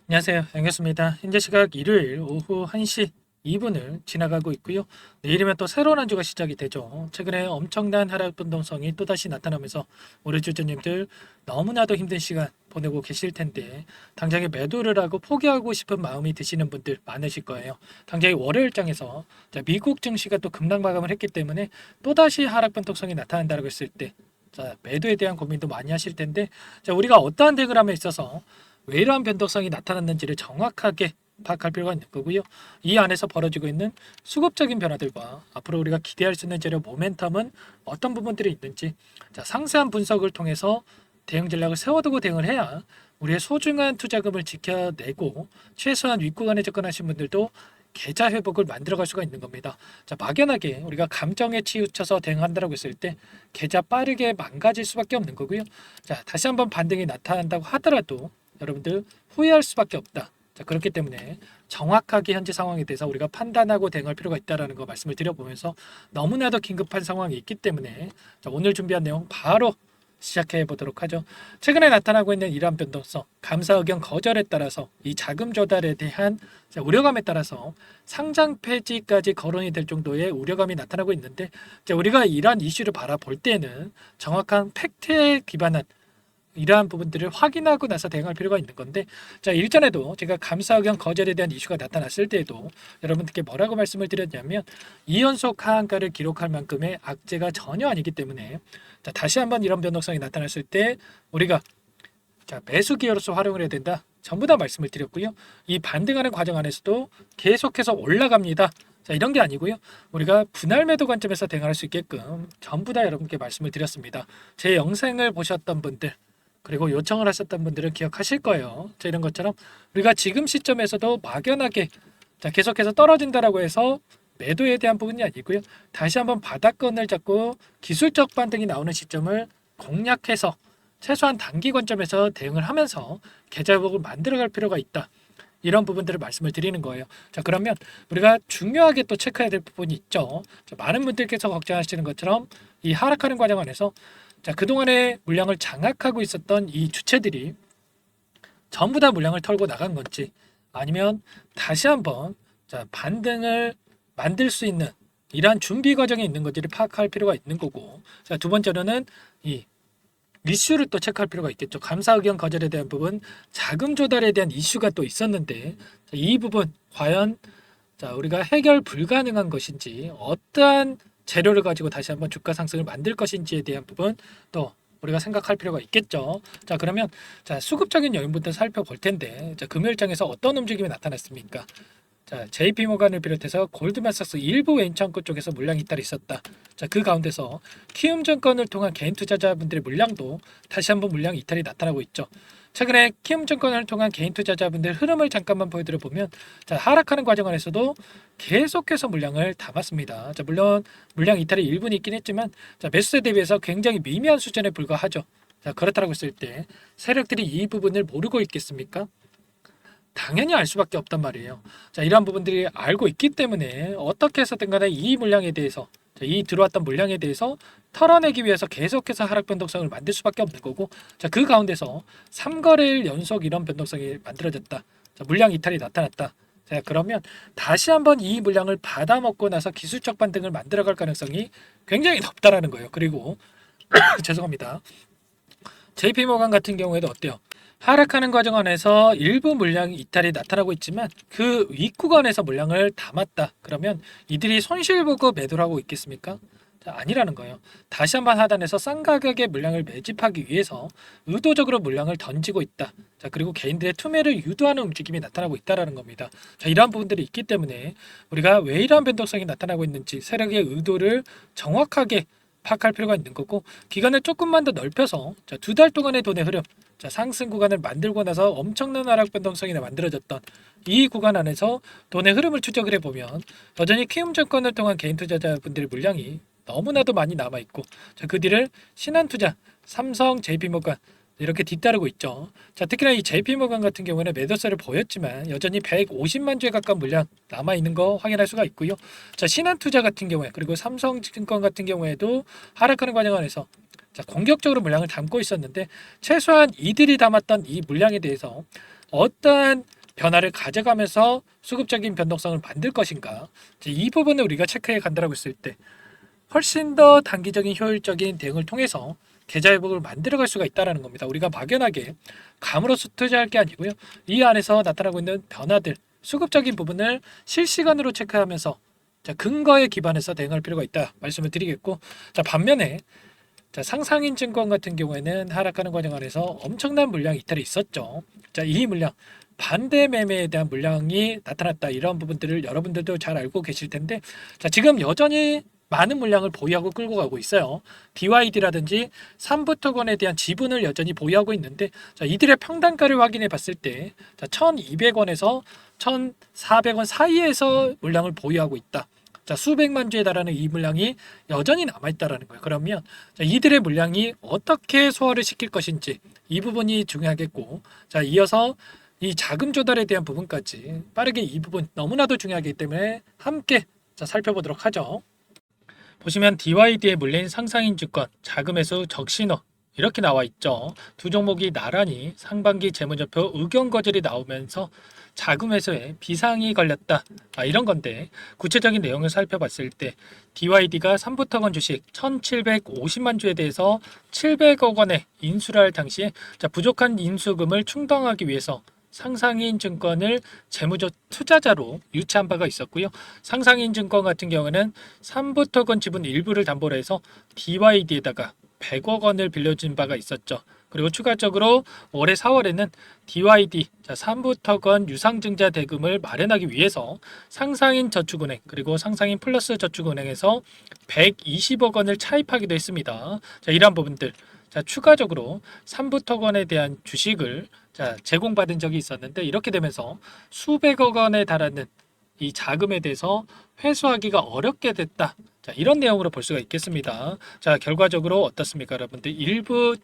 안녕하세요. 양겼습니다. 현재 시각 일요일 오후 1시 2분을 지나가고 있고요. 내일이면 또 새로운 한 주가 시작이 되죠. 최근에 엄청난 하락 변동성이 또다시 나타나면서 우리 주주님들 너무나도 힘든 시간 보내고 계실 텐데 당장에 매도를 하고 포기하고 싶은 마음이 드시는 분들 많으실 거예요. 당장에 월요일장에서 미국 증시가 또 급락 마감을 했기 때문에 또다시 하락 변동성이 나타난다고 했을 때 매도에 대한 고민도 많이 하실 텐데 우리가 어떠한 대응을 함에 있어서 왜 이러한 변동성이 나타났는지를 정확하게 파악할 필요가 있는 거고요. 이 안에서 벌어지고 있는 수급적인 변화들과 앞으로 우리가 기대할 수 있는 재료 모멘텀은 어떤 부분들이 있는지 상세한 분석을 통해서 대응 전략을 세워두고 대응을 해야 우리의 소중한 투자금을 지켜내고 최소한 윗구간에 접근하신 분들도 계좌 회복을 만들어갈 수가 있는 겁니다. 막연하게 우리가 감정에 치우쳐서 대응한다고 했을 때 계좌 빠르게 망가질 수밖에 없는 거고요. 다시 한번 반등이 나타난다고 하더라도 여러분들 후회할 수밖에 없다. 그렇기 때문에 정확하게 현재 상황에 대해서 우리가 판단하고 대응할 필요가 있다라는 거 말씀을 드려보면서 너무나도 긴급한 상황이 있기 때문에 오늘 준비한 내용 바로 시작해 보도록 하죠. 최근에 나타나고 있는 이러한 변동성, 감사 의견 거절에 따라서 이 자금 조달에 대한 우려감에 따라서 상장 폐지까지 거론이 될 정도의 우려감이 나타나고 있는데 우리가 이러한 이슈를 바라볼 때는 정확한 팩트에 기반한 이러한 부분들을 확인하고 나서 대응할 필요가 있는 건데 일전에도 제가 감사 의견 거절에 대한 이슈가 나타났을 때에도 여러분들께 뭐라고 말씀을 드렸냐면 2연속 하한가를 기록할 만큼의 악재가 전혀 아니기 때문에 다시 한번 이런 변동성이 나타났을 때 우리가 매수 기회로서 활용을 해야 된다. 전부 다 말씀을 드렸고요. 이 반등하는 과정 안에서도 계속해서 올라갑니다. 이런 게 아니고요. 우리가 분할 매도 관점에서 대응할 수 있게끔 전부 다 여러분께 말씀을 드렸습니다. 제 영상을 보셨던 분들 그리고 요청을 하셨던 분들은 기억하실 거예요. 이런 것처럼 우리가 지금 시점에서도 막연하게 계속해서 떨어진다라고 해서 매도에 대한 부분이 아니고요. 다시 한번 바닥권을 잡고 기술적 반등이 나오는 시점을 공략해서 최소한 단기 관점에서 대응을 하면서 계좌 회복을 만들어갈 필요가 있다. 이런 부분들을 말씀을 드리는 거예요. 그러면 우리가 중요하게 또 체크해야 될 부분이 있죠. 많은 분들께서 걱정하시는 것처럼 이 하락하는 과정 안에서 그동안에 물량을 장악하고 있었던 이 주체들이 전부 다 물량을 털고 나간 건지 아니면 다시 한번 반등을 만들 수 있는 이러한 준비 과정에 있는 건지를 파악할 필요가 있는 거고 두 번째로는 이 이슈를 또 체크할 필요가 있겠죠. 감사 의견 거절에 대한 부분, 자금 조달에 대한 이슈가 또 있었는데 이 부분 과연 우리가 해결 불가능한 것인지 어떠한 재료를 가지고 다시 한번 주가 상승을 만들 것인지에 대한 부분 또 우리가 생각할 필요가 있겠죠. 그러면 수급적인 요인부터 살펴볼 텐데 금요일장에서 어떤 움직임이 나타났습니까? JP모간을 비롯해서 골드만삭스 일부 왼창고 쪽에서 물량 이탈이 있었다. 그 가운데서 키움증권을 통한 개인 투자자분들의 물량도 다시 한번 물량 이탈이 나타나고 있죠. 최근에 키움증권을 통한 개인 투자자분들 흐름을 잠깐만 보여드려 보면 하락하는 과정 안에서도 계속해서 물량을 담았습니다. 물론 물량 이탈이 일부는 있긴 했지만 매수세 대비해서 굉장히 미미한 수준에 불과하죠. 그렇다고 했을 때 세력들이 이 부분을 모르고 있겠습니까? 당연히 알 수밖에 없단 말이에요. 이러한 부분들이 알고 있기 때문에 어떻게 해서든 간에 이 물량에 대해서 이 들어왔던 물량에 대해서 털어내기 위해서 계속해서 하락 변동성을 만들 수밖에 없는 거고 그 가운데서 3거래일 연속 이런 변동성이 만들어졌다. 물량 이탈이 나타났다. 그러면 다시 한번 이 물량을 받아먹고 나서 기술적 반등을 만들어갈 가능성이 굉장히 높다라는 거예요. 그리고 죄송합니다. JP모간 같은 경우에도 어때요? 하락하는 과정 안에서 일부 물량 이탈이 나타나고 있지만 그 윗구간에서 물량을 담았다. 그러면 이들이 손실 보고 매도를 하고 있겠습니까? 아니라는 거예요. 다시 한번 하단에서 싼 가격에 물량을 매집하기 위해서 의도적으로 물량을 던지고 있다. 그리고 개인들의 투매를 유도하는 움직임이 나타나고 있다라는 겁니다. 이러한 부분들이 있기 때문에 우리가 왜 이러한 변동성이 나타나고 있는지 세력의 의도를 정확하게 파악할 필요가 있는 거고 기간을 조금만 더 넓혀서 두 달 동안의 돈의 흐름 상승 구간을 만들고 나서 엄청난 하락 변동성이 만들어졌던 이 구간 안에서 돈의 흐름을 추적을 해보면 여전히 키움증권을 통한 개인 투자자분들의 물량이 너무나도 많이 남아있고 그 뒤를 신한투자, 삼성, JP모간 이렇게 뒤따르고 있죠. 특히나 이 JP모간 같은 경우는 매도세를 보였지만 여전히 150만 주에 가까운 물량 남아있는 거 확인할 수가 있고요. 신한투자 같은 경우에 그리고 삼성증권 같은 경우에도 하락하는 과정 안에서 공격적으로 물량을 담고 있었는데 최소한 이들이 담았던 이 물량에 대해서 어떠한 변화를 가져가면서 수급적인 변동성을 만들 것인가. 이 부분을 우리가 체크해 간다라고 했을 때 훨씬 더 단기적인 효율적인 대응을 통해서 계좌 회복을 만들어갈 수가 있다는 겁니다. 우리가 막연하게 감으로써 투자할 게 아니고요. 이 안에서 나타나고 있는 변화들, 수급적인 부분을 실시간으로 체크하면서 근거에 기반해서 대응할 필요가 있다 말씀을 드리겠고, 반면에 상상인 증권 같은 경우에는 하락하는 과정 안에서 엄청난 물량 이탈이 있었죠. 이 물량 반대 매매에 대한 물량이 나타났다. 이런 부분들을 여러분들도 잘 알고 계실 텐데, 지금 여전히 많은 물량을 보유하고 끌고 가고 있어요. BYD라든지 삼부토건에 대한 지분을 여전히 보유하고 있는데, 이들의 평단가를 확인해 봤을 때 1,200원에서 1,400원 사이에서 물량을 보유하고 있다. 수백만 주에 달하는 이 물량이 여전히 남아있다라는 거예요. 그러면 이들의 물량이 어떻게 소화를 시킬 것인지 이 부분이 중요하겠고, 이어서 이 자금 조달에 대한 부분까지 빠르게 이 부분 너무나도 중요하기 때문에 함께 살펴보도록 하죠. 보시면 DYD에 물린 상상인 주권, 자금매수 적신호 이렇게 나와 있죠. 두 종목이 나란히 상반기 재무제표 의견 거절이 나오면서 자금 매수에 비상이 걸렸다. 이런 건데, 구체적인 내용을 살펴봤을 때 DYD가 삼부토건 주식 1,750만 주에 대해서 700억 원에 인수를 할 당시에 부족한 인수금을 충당하기 위해서 상상인 증권을 재무적 투자자로 유치한 바가 있었고요. 상상인 증권 같은 경우는 삼부토건 지분 일부를 담보로 해서 DYD에다가 100억 원을 빌려준 바가 있었죠. 그리고 추가적으로 올해 4월에는 DYD 삼부토건 유상증자 대금을 마련하기 위해서 상상인 저축은행 그리고 상상인 플러스 저축은행에서 120억 원을 차입하기도 했습니다. 이러한 부분들, 추가적으로 삼부토건에 대한 주식을 제공받은 적이 있었는데, 이렇게 되면서 수백억 원에 달하는 이 자금에 대해서 회수하기가 어렵게 됐다. 이런 내용으로 볼 수가 있겠습니다. 결과적으로 어떻습니까, 여러분들? 일부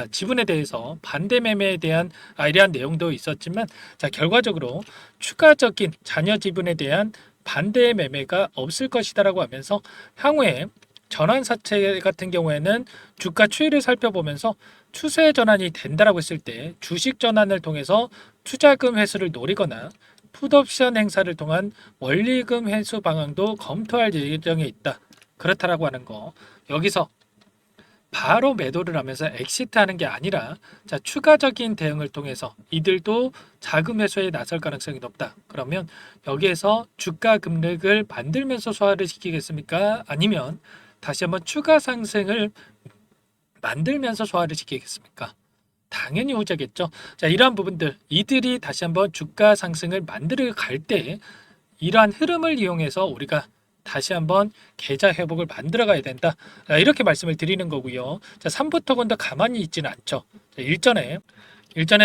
지분에 대해서 반대 매매에 대한 이러한 내용도 있었지만, 결과적으로 추가적인 잔여 지분에 대한 반대 매매가 없을 것이다라고 하면서 향후에 전환사채 같은 경우에는 주가 추이를 살펴보면서 추세 전환이 된다라고 했을 때 주식 전환을 통해서 투자금 회수를 노리거나 풋옵션 행사를 통한 원리금 회수 방안도 검토할 예정에 있다. 그렇다라고 하는 거. 여기서 바로 매도를 하면서 엑시트하는 게 아니라 추가적인 대응을 통해서 이들도 자금 회수에 나설 가능성이 높다. 그러면 여기에서 주가 급락을 만들면서 소화를 시키겠습니까? 아니면 다시 한번 추가 상승을 만들면서 소화를 시키겠습니까? 당연히 후자겠죠. 이러한 부분들, 이들이 다시 한번 주가 상승을 만들어 갈 때 이러한 흐름을 이용해서 우리가 다시 한번 계좌 회복을 만들어 가야 된다. 이렇게 말씀을 드리는 거고요. 삼부토건도 가만히 있지는 않죠. 일전에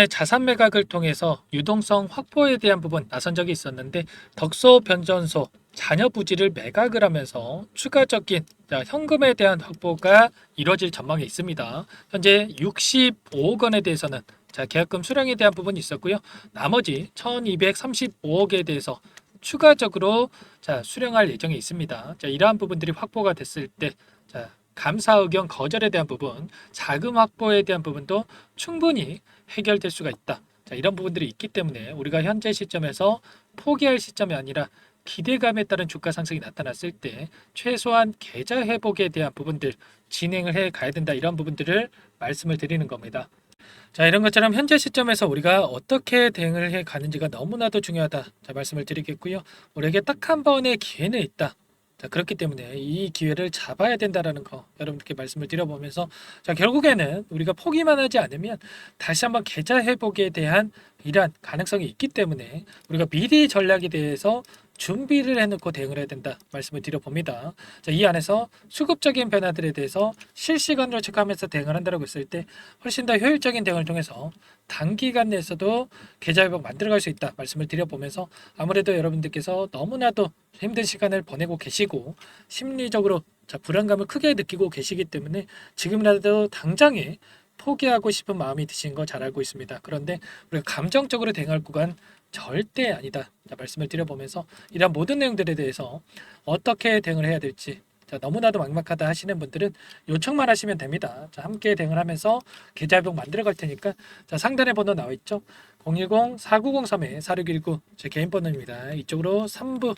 자산 매각을 통해서 유동성 확보에 대한 부분 나선 적이 있었는데, 덕소 변전소 잔여 부지를 매각을 하면서 추가적인 현금에 대한 확보가 이뤄질 전망이 있습니다. 현재 65억 원에 대해서는 계약금 수령에 대한 부분이 있었고요. 나머지 1235억에 대해서 추가적으로 수령할 예정이 있습니다. 이러한 부분들이 확보가 됐을 때 감사 의견 거절에 대한 부분, 자금 확보에 대한 부분도 충분히 해결될 수가 있다. 이런 부분들이 있기 때문에 우리가 현재 시점에서 포기할 시점이 아니라 기대감에 따른 주가 상승이 나타났을 때 최소한 계좌 회복에 대한 부분들 진행을 해 가야 된다. 이런 부분들을 말씀을 드리는 겁니다. 이런 것처럼 현재 시점에서 우리가 어떻게 대응을 해 가는지가 너무나도 중요하다. 말씀을 드리겠고요. 우리에게 딱 한 번의 기회는 있다. 그렇기 때문에 이 기회를 잡아야 된다라는 거 여러분들께 말씀을 드려보면서, 결국에는 우리가 포기만 하지 않으면 다시 한번 계좌 회복에 대한 이러한 가능성이 있기 때문에 우리가 미리 전략에 대해서 준비를 해놓고 대응을 해야 된다 말씀을 드려봅니다. 이 안에서 수급적인 변화들에 대해서 실시간으로 체크하면서 대응을 한다고 했을 때 훨씬 더 효율적인 대응을 통해서 단기간 내에서도 계좌 회복 만들어갈 수 있다 말씀을 드려보면서, 아무래도 여러분들께서 너무나도 힘든 시간을 보내고 계시고 심리적으로 불안감을 크게 느끼고 계시기 때문에 지금이라도 당장에 포기하고 싶은 마음이 드신 거 잘 알고 있습니다. 그런데 우리가 감정적으로 대응할 구간 절대 아니다. 말씀을 드려보면서 이러한 모든 내용들에 대해서 어떻게 대응을 해야 될지 자, 너무나도 막막하다 하시는 분들은 요청만 하시면 됩니다. 자, 함께 대응을 하면서 계좌 회복 만들어 갈 테니까 자, 상단에 번호 나와 있죠. 010-4903-4619 제 개인 번호입니다. 이쪽으로 3부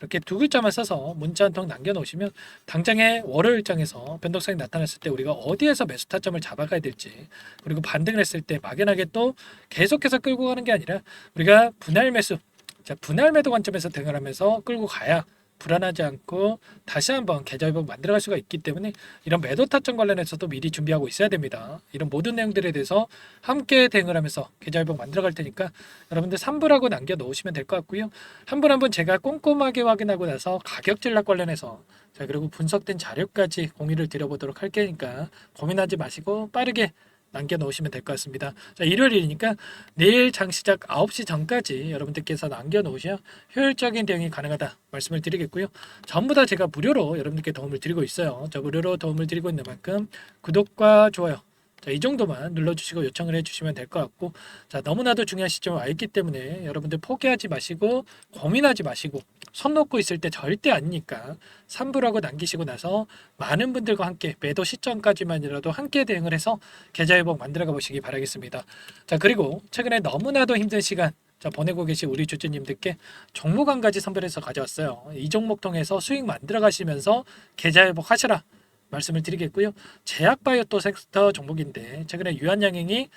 이렇게 두 글자만 써서 문자 한 통 남겨놓으시면 당장에 월요일장에서 변동성이 나타났을 때 우리가 어디에서 매수 타점을 잡아가야 될지, 그리고 반등을 했을 때 막연하게 또 계속해서 끌고 가는 게 아니라 우리가 분할 매수, 자, 분할 매도 관점에서 대응을 하면서 끌고 가야 불안하지 않고 다시 한번 계좌 회복 만들어갈 수가 있기 때문에 이런 매도 타점 관련해서도 미리 준비하고 있어야 됩니다. 이런 모든 내용들에 대해서 함께 대응을 하면서 계좌 회복 만들어갈 테니까 여러분들 3부라고 남겨 놓으시면 될 것 같고요. 한 분 한 분 제가 꼼꼼하게 확인하고 나서 가격 전략 관련해서 자, 그리고 분석된 자료까지 공유를 드려보도록 할 테니까 고민하지 마시고 빠르게 남겨 놓으시면 될 것 같습니다. 자, 일요일이니까 내일 장 시작 9시 전까지 여러분들께서 남겨 놓으셔야 효율적인 대응이 가능하다 말씀을 드리겠고요. 전부 다 제가 무료로 여러분들께 도움을 드리고 있어요. 저 무료로 도움을 드리고 있는 만큼 구독과 좋아요, 자, 이 정도만 눌러주시고 요청을 해주시면 될 것 같고, 자, 너무나도 중요한 시점에 와 있기 때문에 여러분들 포기하지 마시고 고민하지 마시고 손 놓고 있을 때 절대 아니니까 3부라고 남기시고 나서 많은 분들과 함께 매도 시점까지만이라도 함께 대응을 해서 계좌 회복 만들어가 보시기 바라겠습니다. 자, 그리고 최근에 너무나도 힘든 시간 자, 보내고 계신 우리 주주님들께 종목 한 가지 선별해서 가져왔어요. 이 종목 통해서 수익 만들어 가시면서 계좌 회복 하시라 말씀을 드리겠고요. 제약바이오 또 섹터 종목인데 최근에 유한양행이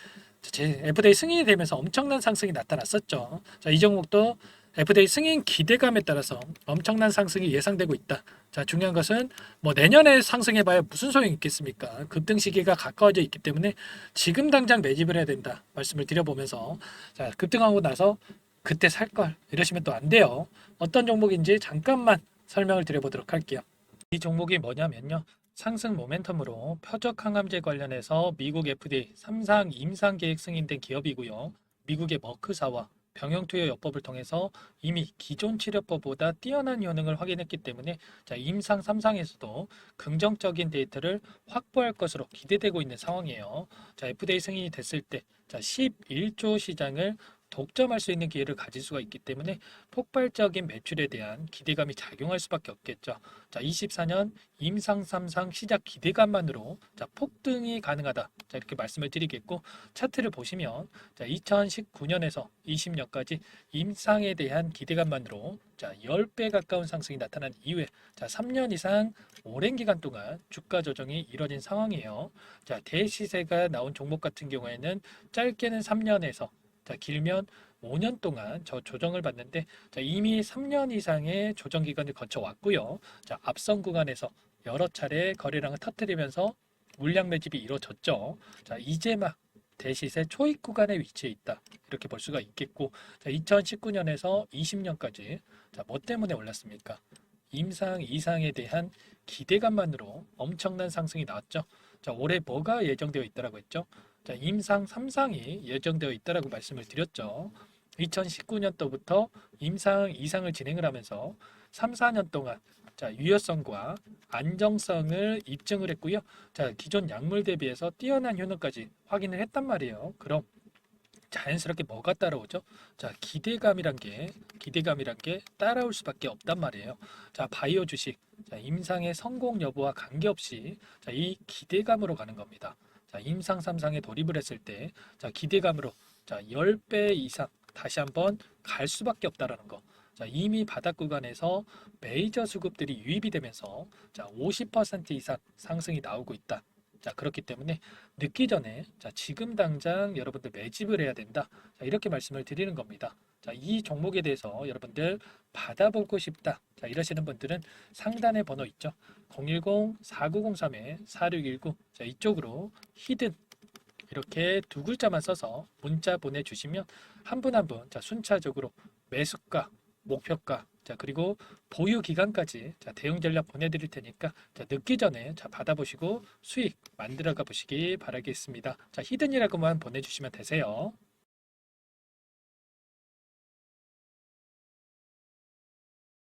FDA 승인이 되면서 엄청난 상승이 나타났었죠. 자, 이 종목도 FDA 승인 기대감에 따라서 엄청난 상승이 예상되고 있다. 자, 중요한 것은 뭐 내년에 상승해봐야 무슨 소용이 있겠습니까? 급등 시기가 가까워져 있기 때문에 지금 당장 매집을 해야 된다 말씀을 드려보면서, 자, 급등하고 나서 그때 살 걸 이러시면 또 안 돼요. 어떤 종목인지 잠깐만 설명을 드려보도록 할게요. 이 종목이 뭐냐면요, 상승 모멘텀으로 표적 항암제 관련해서 미국 FDA 3상 임상 계획 승인된 기업이고요. 미국의 머크사와 병용투여요법을 통해서 이미 기존 치료법보다 뛰어난 효능을 확인했기 때문에 자, 임상 3상에서도 긍정적인 데이터를 확보할 것으로 기대되고 있는 상황이에요. 자, FDA 승인이 됐을 때 자, 11조 시장을 독점할 수 있는 기회를 가질 수가 있기 때문에 폭발적인 매출에 대한 기대감이 작용할 수밖에 없겠죠. 자, 24년 임상 3상 시작 기대감만으로 자, 폭등이 가능하다. 자, 이렇게 말씀을 드리겠고, 차트를 보시면 자, 2019년에서 20년까지 임상에 대한 기대감만으로 자, 10배 가까운 상승이 나타난 이후에 자, 3년 이상 오랜 기간 동안 주가 조정이 이뤄진 상황이에요. 자, 대시세가 나온 종목 같은 경우에는 짧게는 3년에서 자, 길면 5년 동안 저 조정을 받는데 자, 이미 3년 이상의 조정 기간을 거쳐 왔고요. 자, 앞선 구간에서 여러 차례 거래량을 터뜨리면서 물량 매집이 이루어졌죠. 자, 이제 막 대시세 초입 구간에 위치해 있다. 이렇게 볼 수가 있겠고, 자, 2019년에서 20년까지 자, 뭐 때문에 올랐습니까? 임상 이상에 대한 기대감만으로 엄청난 상승이 나왔죠. 자, 올해 뭐가 예정되어 있다라고 했죠? 자, 임상 3상이 예정되어 있다라고 말씀을 드렸죠. 2019년도부터 임상 2상을 진행을 하면서 3, 4년 동안 자, 유효성과 안정성을 입증을 했고요. 자, 기존 약물 대비해서 뛰어난 효능까지 확인을 했단 말이에요. 그럼 자연스럽게 뭐가 따라오죠? 자, 기대감이란 게 따라올 수밖에 없단 말이에요. 자, 바이오 주식, 자, 임상의 성공 여부와 관계없이 자, 이 기대감으로 가는 겁니다. 자, 임상 3상에 돌입을 했을 때 자, 기대감으로 자, 10배 이상 다시 한번 갈 수밖에 없다라는 거. 자, 이미 바닥 구간에서 메이저 수급들이 유입이 되면서 자, 50% 이상 상승이 나오고 있다. 자, 그렇기 때문에 늦기 전에 자, 지금 당장 여러분들 매집을 해야 된다. 자, 이렇게 말씀을 드리는 겁니다. 자, 이 종목에 대해서 여러분들 받아보고 싶다. 자, 이러시는 분들은 상단에 번호 있죠. 010-4903-4619. 자, 이쪽으로 히든 이렇게 두 글자만 써서 문자 보내주시면 한 분 한 분 자, 순차적으로 매수가, 목표가, 자, 그리고 보유 기간까지 자, 대응 전략 보내드릴 테니까 자, 늦기 전에 자, 받아보시고 수익 만들어가 보시기 바라겠습니다. 자, 히든이라고만 보내주시면 되세요.